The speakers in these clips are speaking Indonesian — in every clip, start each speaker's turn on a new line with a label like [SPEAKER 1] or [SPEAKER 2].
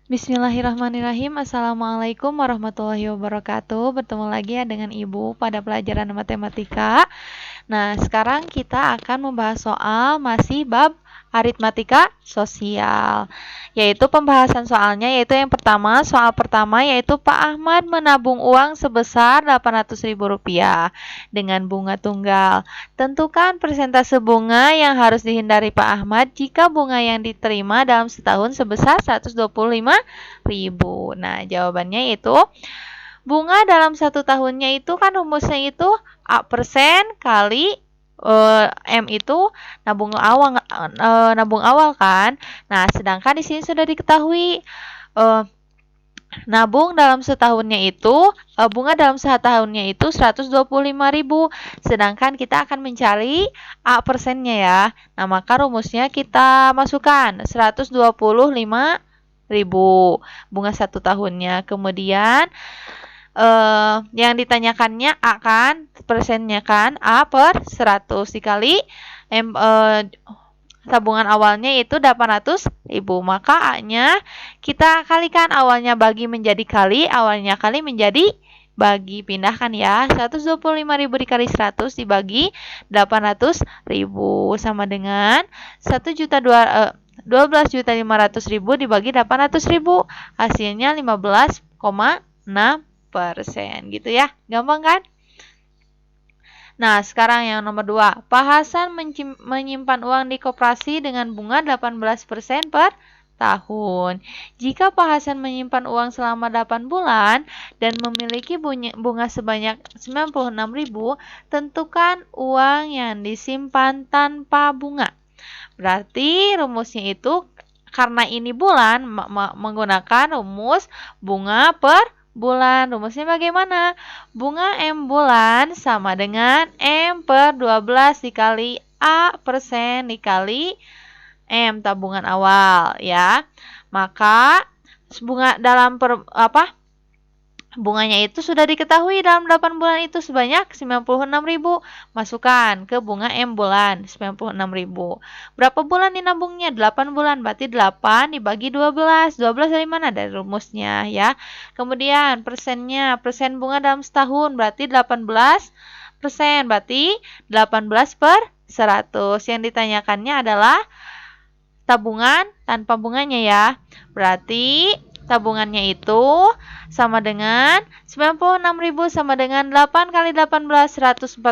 [SPEAKER 1] Bismillahirrahmanirrahim. Assalamualaikum warahmatullahi wabarakatuh. Bertemu lagi ya dengan Ibu pada pelajaran matematika. Nah, sekarang kita akan membahas soal masih bab aritmatika sosial. Yaitu pembahasan soalnya yaitu yang pertama, soal pertama yaitu Pak Ahmad menabung uang sebesar Rp800.000 dengan bunga tunggal. Tentukan persentase bunga yang harus dihindari Pak Ahmad jika bunga yang diterima dalam setahun sebesar Rp125.000. Nah, jawabannya itu bunga dalam satu tahunnya itu kan rumusnya itu A persen kali M itu nabung awal kan. Nah, sedangkan di sini sudah diketahui nabung dalam setahunnya itu bunga dalam setahunnya itu 125.000. Sedangkan kita akan mencari A persennya ya. Nah, maka rumusnya kita masukkan 125.000 bunga satu tahunnya. Kemudian yang ditanyakannya A kan, persennya kan A per 100 dikali tabungan awalnya itu 800.000. Maka A-nya kita kalikan awalnya bagi menjadi kali, awalnya kali menjadi bagi, pindahkan ya. 125.000 dikali 100 dibagi 800.000 sama dengan 12.500.000 dibagi 800.000. Hasilnya 15,6% gitu ya. Gampang kan? Nah, sekarang yang nomor 2. Pak Hasan menyimpan uang di koperasi dengan bunga 18% per tahun. Jika Pak Hasan menyimpan uang selama 8 bulan dan memiliki bunga sebanyak 96.000, tentukan uang yang disimpan tanpa bunga. Berarti rumusnya itu karena ini bulan menggunakan rumus bunga per bulan. Rumusnya bagaimana? Bunga M bulan sama dengan M per 12 dikali A persen dikali M tabungan awal ya. Maka bunga dalam bunganya itu sudah diketahui dalam 8 bulan itu sebanyak 96.000. Masukkan ke bunga M bulan 96.000. Berapa bulan dinabungnya? 8 bulan. Berarti 8 dibagi 12. 12 dari mana? Dari rumusnya ya. Kemudian persennya, persen bunga dalam setahun berarti 18%. Berarti 18 per 100. Yang ditanyakannya adalah tabungan tanpa bunganya ya. Berarti tabungannya itu sama dengan 96.000 sama dengan 8 kali 18 144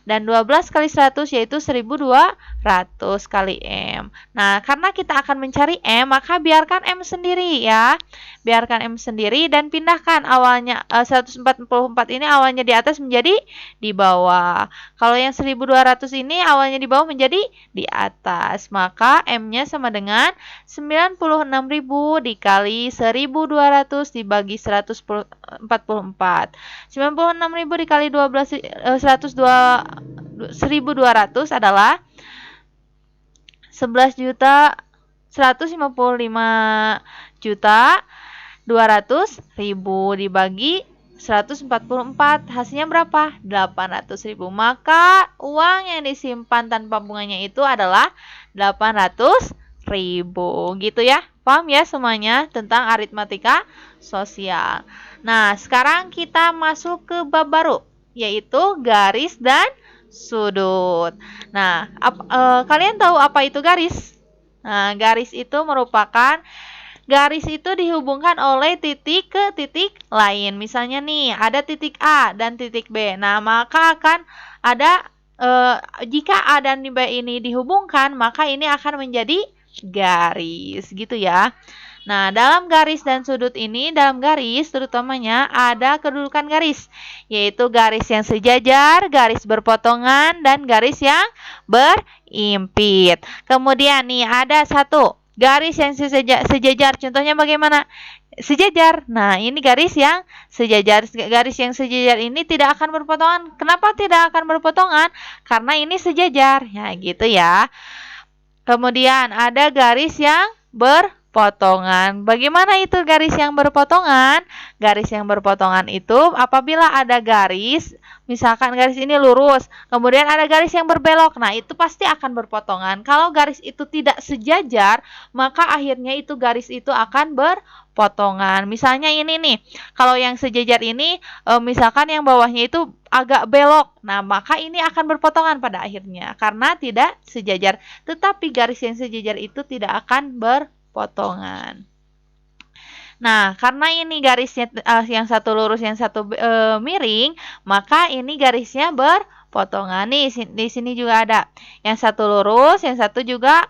[SPEAKER 1] dan 12 kali 100 yaitu 1.200 kali M. Nah, karena kita akan mencari M, maka biarkan M sendiri ya. Biarkan M sendiri dan pindahkan awalnya 144 ini awalnya di atas menjadi di bawah. Kalau yang 1.200 ini awalnya di bawah menjadi di atas. Maka M-nya sama dengan 96.000 dikali 1.200 dibagi 144. 96.000 dikali 1.200 adalah 11.155.200.000 dibagi 144. Hasilnya berapa? 800.000. Maka uang yang disimpan tanpa bunganya itu adalah 800.000. Gitu ya. Paham ya semuanya tentang aritmatika sosial. Nah, sekarang kita masuk ke bab baru, yaitu garis dan sudut. Nah, kalian tahu apa itu garis? Nah, garis itu merupakan garis itu dihubungkan oleh titik ke titik lain. Misalnya nih, ada titik A dan titik B. Nah, maka akan ada jika A dan B ini dihubungkan, maka ini akan menjadi garis gitu ya. Nah, dalam garis dan sudut ini, dalam garis terutamanya ada kedudukan garis, yaitu garis yang sejajar, garis berpotongan, dan garis yang berimpit. Kemudian nih ada satu garis yang sejajar. Contohnya bagaimana? Sejajar. Nah, ini garis yang sejajar. Garis yang sejajar ini tidak akan berpotongan. Kenapa tidak akan berpotongan? Karena ini sejajar. Ya, gitu ya. Kemudian ada garis yang berpotongan. Bagaimana itu garis yang berpotongan? Garis yang berpotongan itu apabila ada garis misalkan garis ini lurus, kemudian ada garis yang berbelok. Nah, itu pasti akan berpotongan. Kalau garis itu tidak sejajar, maka akhirnya itu garis itu akan berpotongan. Misalnya ini nih, kalau yang sejajar ini, misalkan yang bawahnya itu agak belok. Nah, maka ini akan berpotongan pada akhirnya karena tidak sejajar. Tetapi garis yang sejajar itu tidak akan berpotongan. Nah, karena ini garisnya yang satu lurus, yang satu miring, maka ini garisnya berpotongan. Nih, di sini juga ada. Yang satu lurus, yang satu juga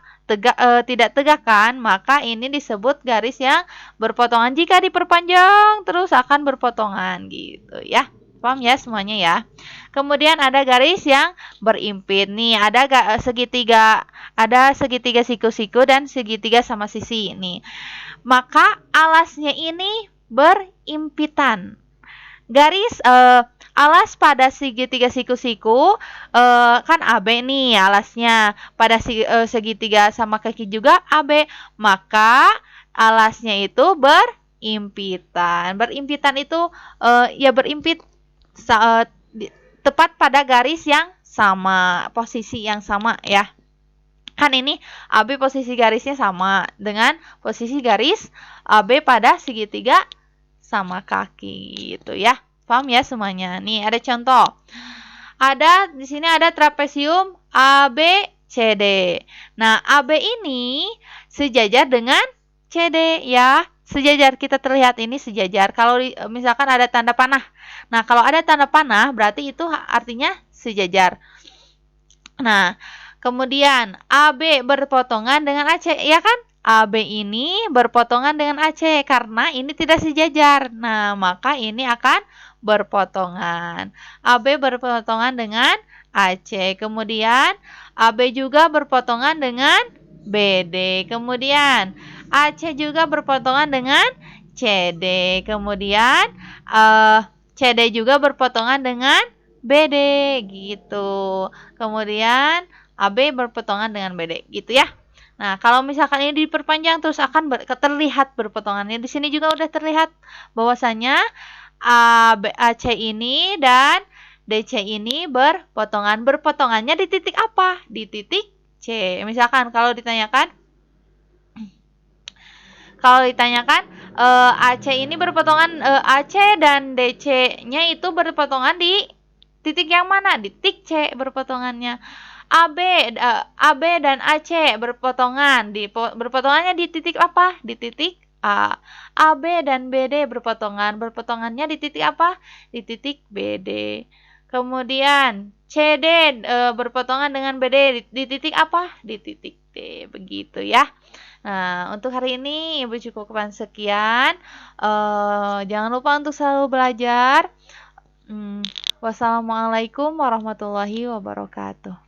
[SPEAKER 1] tidak tegak kan, maka ini disebut garis yang berpotongan. Jika diperpanjang terus akan berpotongan gitu ya. Paham ya semuanya ya. Kemudian ada garis yang berimpit. Nih, ada segitiga siku-siku dan segitiga sama sisi. Nih, maka alasnya ini berimpitan. Garis alas pada segitiga siku-siku kan AB nih alasnya. Pada segitiga sama kaki juga AB. Maka alasnya itu berimpitan. Berimpitan itu ya berimpit tepat pada garis yang sama, posisi yang sama ya. Kan ini AB posisi garisnya sama dengan posisi garis AB pada segitiga sama kaki gitu ya. Paham ya semuanya? Nih ada contoh. Ada di sini ada trapesium ABCD. Nah, AB ini sejajar dengan CD ya. Sejajar, kita terlihat ini sejajar. Kalau misalkan ada tanda panah. Nah, kalau ada tanda panah berarti itu artinya sejajar. Nah, kemudian AB berpotongan dengan AC, ya kan? AB ini berpotongan dengan AC karena ini tidak sejajar. Nah, maka ini akan berpotongan. AB berpotongan dengan AC. Kemudian AB juga berpotongan dengan BD. Kemudian AC juga berpotongan dengan CD. Kemudian CD juga berpotongan dengan BD gitu. Kemudian AB berpotongan dengan BD gitu ya. Nah, kalau misalkan ini diperpanjang terus akan terlihat berpotongannya. Di sini juga udah terlihat bahwasanya AC ini dan DC ini berpotongan. Berpotongannya di titik apa? Di titik C. Misalkan kalau ditanyakan AC ini berpotongan, AC dan DC-nya itu berpotongan di titik yang mana? Di titik C berpotongannya. AB dan AC berpotongannya di titik apa? Di titik A. AB dan BD berpotongannya di titik apa? Di titik BD. Kemudian CD berpotongan dengan BD di titik apa? Di titik D. Begitu ya. Nah, untuk hari ini Ibu cukupkan sekian. Jangan lupa untuk selalu belajar. Wassalamualaikum warahmatullahi wabarakatuh.